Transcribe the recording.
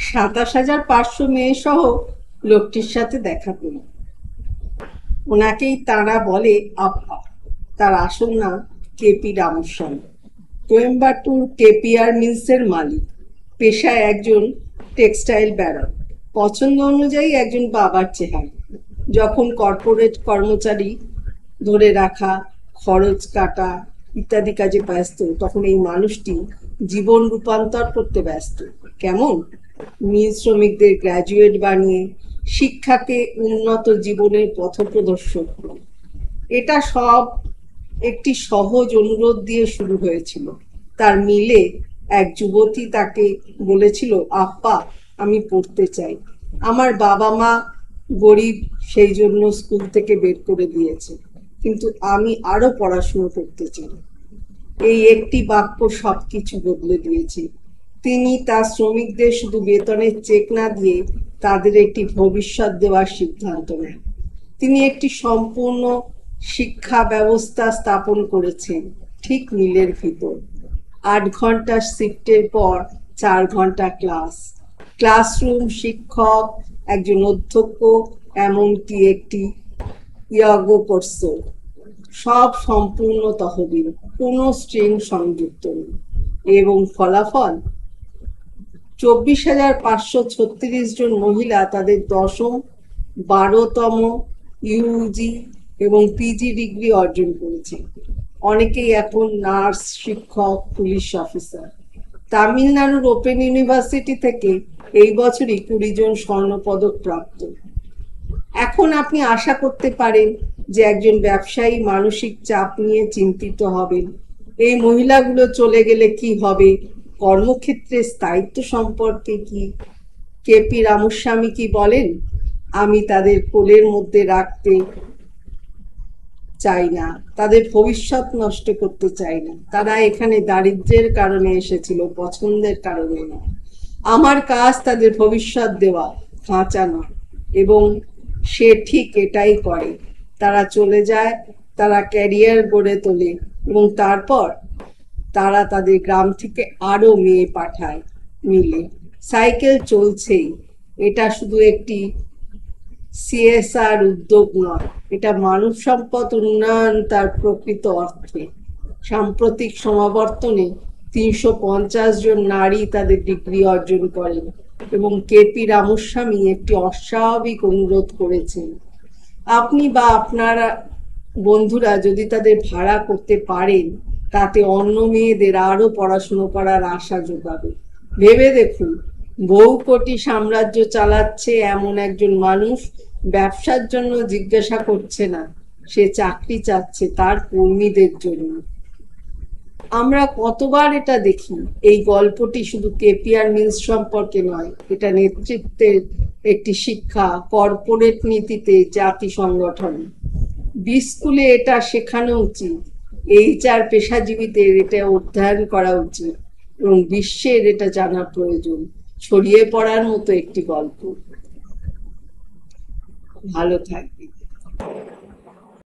27,500 মেয়ে সহ লোকটির সাথে দেখা করি। ওনাকেই তারা বলে আপ্পা। তার আসল নাম কেপি রামস্বামী, কোয়েম্বাটুর কেপিআর মিলসের মালিক, পেশায় একজন টেক্সটাইল ব্যারক, পছন্দ অনুযায়ী একজন বাবার চেহারা। যখন কর্পোরেট কর্মচারী ধরে রাখা, খরচ কাটা ইত্যাদি কাজে ব্যস্ত, তখন এই মানুষটি জীবন রূপান্তর করতে ব্যস্ত। কেমন? মিল শ্রমিকদের গ্র্যাজুয়েট বানিয়ে শিক্ষাকে উন্নত জীবনের পথপ্রদর্শক। এটা সব একটি সহজ অনুরোধ দিয়ে শুরু হয়েছিল। তার মিলে এক যুবতী তাকে বলেছিল, আপ্পা, আমি পড়তে চাই। আমার বাবা মা গরিব, সেই জন্য স্কুল থেকে বের করে দিয়েছে, কিন্তু আমি আরো পড়াশুনো করতে চাই। এই একটি বাক্য সবকিছু বদলে দিয়েছে। তিনি তার শ্রমিকদের শুধু বেতনের চেক না দিয়ে তাদের একটি ভবিষ্যৎ দেওয়ার সিদ্ধান্ত নেন। তিনি একটি সম্পূর্ণ শিক্ষা ব্যবস্থা স্থাপন করেছেন ঠিক মিলের ভিতর। 8 ঘন্টা শিফটের পর 4 ঘন্টা ক্লাস, ক্লাসরুম, শিক্ষক, একজন অধ্যক্ষ, এমনকি একটি ইয়াগো কোর্স, সব সম্পূর্ণ তহবিল, কোনো স্ট্রিং সংযুক্ত নেই। এবং ফলাফল, 24,536 জন মহিলা তাদের 10ম, 12তম ইউজি এবং পিজি ডিগ্রি অর্জন করেছে। অনেকেই এখন নার্স, শিক্ষক, পুলিশ অফিসার। তামিলনাড়ুর ওপেন ইউনিভার্সিটি থেকে এই বছরই 20 জন স্বর্ণপদক প্রাপ্ত। এখন আপনি আশা করতে পারেন যে একজন ব্যবসায়ী মানসিক চাপ নিয়ে চিন্তিত হবেন। এই মহিলাগুলো চলে গেলে কি হবে? কর্মক্ষেত্রে স্থায়িত্ব সম্পর্কে কি? কেপি রামস্বামী কি বলেন? আমি তাদের কোলের মধ্যে রাখতে চাই না, তাদের ভবিষ্যৎ নষ্ট করতে চাই না। তারা এখানে দারিদ্র্যের কারণে এসেছিল, পছন্দের কারণে না। আমার কাজ তাদের ভবিষ্যৎ দেওয়া, বাঁচানো। এবং সে ঠিক এটাই করে। তারা চলে যায়, তারা ক্যারিয়ার গড়ে তোলে, এবং তারপর তারা তাদের গ্রাম থেকে আরো মেয়ে পাঠায় মিলে। সাইকেল চলছেই। এটা শুধু একটি সিএসআর উদ্যোগ নয়, এটা মানব সম্পদ উন্নয়ন তার প্রকৃত অর্থে। সাম্প্রতিক সমাবর্তনে 350 জন নারী তাদের ডিগ্রি অর্জন করেন এবং কেপি রামস্বামী একটি অস্বাভাবিক অনুরোধ করেছেন। আপনি বা আপনারা বন্ধুরা যদি তাদের ভাড়া করতে পারেন, তাতে অন্য মেয়েদের আরো পড়াশুনো করার আশা যোগাবে। ভেবে দেখুন, বহু কোটি সাম্রাজ্য চালাচ্ছে এমন একজন মানুষ ব্যবসার জন্য জিজ্ঞাসা করছে না, সে চাকরি চাচ্ছে তার কর্মীদের জন্য। আমরা কতবার এটা দেখি। এই গল্পটি শুধু কেপিআর মিলস সম্পর্কে নয়, এটা নেতৃত্বের একটি শিক্ষা, কর্পোরেট নীতিতে, জাতি সংগঠন। স্কুলে এটা শেখানো উচিত, এইচআর পেশাজীবীদের এটা অধ্যয়ন করা উচিত, এবং বিশ্বের এটা জানা প্রয়োজন। ছড়িয়ে পড়ার মতো একটি গল্প। ভালো থাকবে।